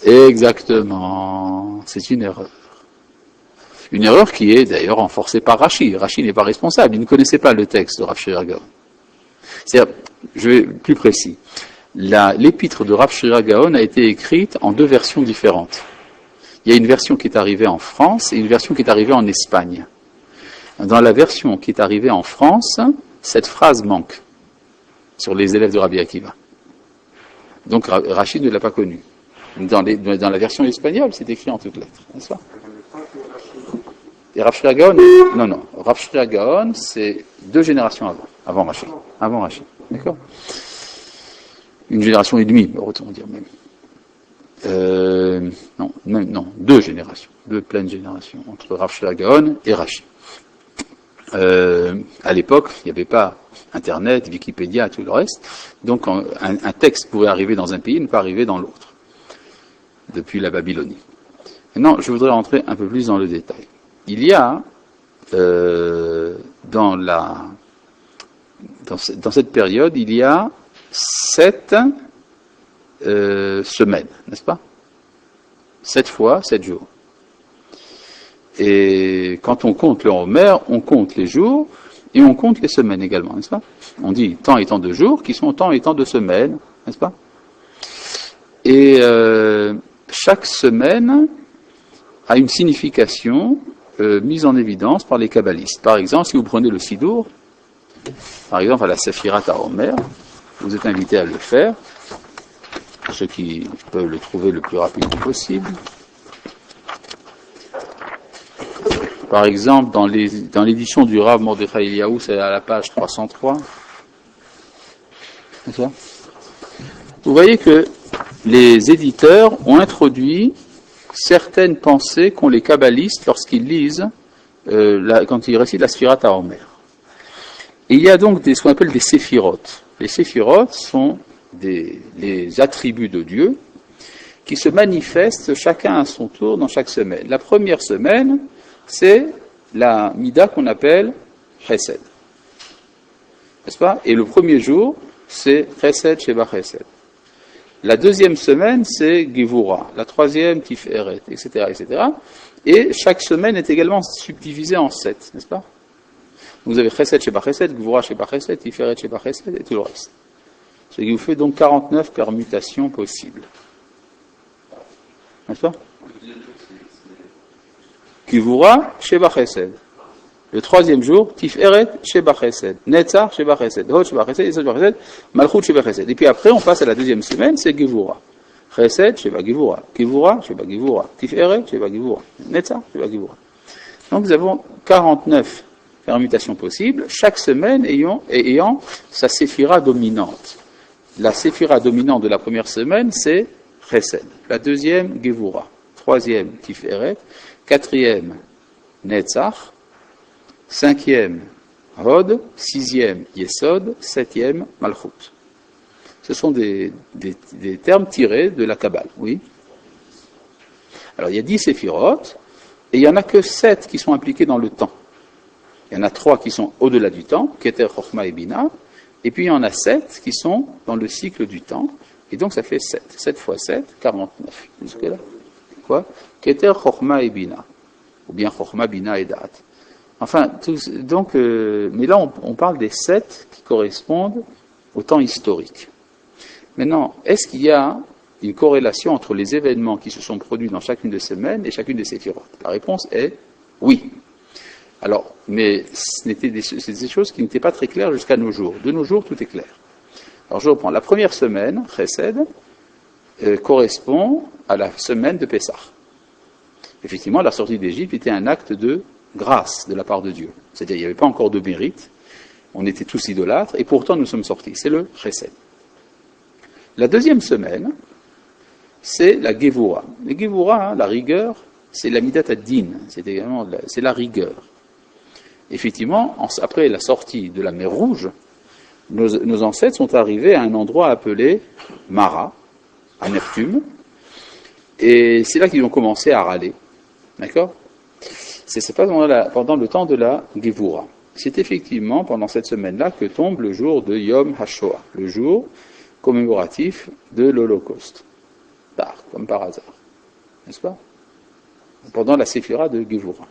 Exactement. C'est une erreur. Une erreur qui est d'ailleurs renforcée par Rashi. Rashi n'est pas responsable. Il ne connaissait pas le texte de Rav Shira Gaon. C'est-à-dire, je vais être plus précis. L'épître de Rav Shira Gaon a été écrite en deux versions différentes. Il y a une version qui est arrivée en France et une version qui est arrivée en Espagne. Dans la version qui est arrivée en France, cette phrase manque sur les élèves de Rabbi Akiva. Donc Rachid ne l'a pas connue. Dans la version espagnole, c'est écrit en toutes lettres, n'est-ce pas? Et Rav Shira Gaon, non. Rav Shira Gaon, c'est 2 générations avant Rachid. Avant Rachid, d'accord? Une génération et demie, autant dire même. Non, 2 générations, 2 pleines générations entre Rav Shira Gaon et Rachid. À l'époque, il n'y avait pas Internet, Wikipédia, tout le reste. Donc, un texte pouvait arriver dans un pays et ne pas arriver dans l'autre, depuis la Babylonie. Maintenant, je voudrais rentrer un peu plus dans le détail. Il y a, dans cette période, il y a 7 semaines, n'est-ce pas? 7 fois 7 jours. Et quand on compte le Homer, on compte les jours et on compte les semaines également, n'est-ce pas? On dit tant et tant de jours qui sont tant et tant de semaines, n'est-ce pas? Et chaque semaine a une signification mise en évidence par les kabbalistes. Par exemple, si vous prenez le Sidour, par exemple à la Sephirat à Homer, vous êtes invité à le faire, ceux qui peuvent le trouver le plus rapidement possible. Par exemple, dans l'édition du Rav Mordechai Eliyahu, c'est à la page 303. C'est ça? Vous voyez que les éditeurs ont introduit certaines pensées qu'ont les kabbalistes lorsqu'ils lisent, quand ils récitent la Sfirat à Homer. Et il y a donc ce qu'on appelle des séphirotes. Les séphirotes sont les attributs de Dieu qui se manifestent chacun à son tour dans chaque semaine. La première semaine, c'est la mida qu'on appelle Chesed. N'est-ce pas? Et le premier jour, c'est Chesed Sheba Chesed. La deuxième semaine, c'est Gevura. La troisième, Tiferet, etc., etc. Et chaque semaine est également subdivisée en 7, n'est-ce pas? Vous avez Chesed Sheba Chesed, Gevura Sheba Chesed, Tiferet Sheba Chesed et tout le reste. Ce qui vous fait donc 49 permutations possibles. N'est-ce pas? Gevura Sheba Chesed. Le troisième jour, Tiferet Sheba Chesed, Netzach Sheba Chesed, Hod Sheba Chesed, Yesod Sheba Chesed, Malchut Sheba Chesed. Et puis après, on passe à la deuxième semaine, c'est Gevura. Chesed Sheba Gevura, Gevura Sheba Gevura, Tiferet Sheba Gevura, Netzach Sheba Gevura. Donc nous avons 49 permutations possibles, chaque semaine ayant sa séphira dominante. La séphira dominante de la première semaine, c'est Chesed. La deuxième, Gevura. Troisième, Tiferet. Quatrième, Netzach. Cinquième, Hod. Sixième, Yesod. Septième, Malchut. Ce sont des termes tirés de la Kabbale, oui. Alors il y a 10 séphirotes, et il n'y en a que 7 qui sont impliqués dans le temps. Il y en a 3 qui sont au-delà du temps, Keter, Chochma et Bina, et puis il y en a 7 qui sont dans le cycle du temps, et donc ça fait 7. 7 fois 7, 49. Jusque-là. Quoi? Keter, Chochma et Bina. Ou bien Chochma, Bina et Da'at. Enfin, donc, mais là on parle des 7 qui correspondent au temps historique. Maintenant, est-ce qu'il y a une corrélation entre les événements qui se sont produits dans chacune de ces semaines et chacune de ces phyrotes? La réponse est oui. Alors, mais c'est des choses qui n'étaient pas très claires jusqu'à nos jours. De nos jours, tout est clair. Alors, je reprends. La première semaine, Chesed, correspond à la semaine de Pessah. Effectivement, la sortie d'Égypte était un acte de grâce de la part de Dieu. C'est-à-dire, il n'y avait pas encore de mérite. On était tous idolâtres, et pourtant nous sommes sortis. C'est le Chesed. La deuxième semaine, c'est la Gevura. La Gevura, la rigueur, c'est la Midat ad-Din. C'est la rigueur. Effectivement, après la sortie de la mer Rouge, nos ancêtres sont arrivés à un endroit appelé Mara, à Neptune, et c'est là qu'ils ont commencé à râler. D'accord? C'est pas pendant le temps de la Gevura. C'est effectivement pendant cette semaine-là que tombe le jour de Yom HaShoah, le jour commémoratif de l'Holocauste. comme par hasard. N'est-ce pas? Pendant la séphira de Gevura.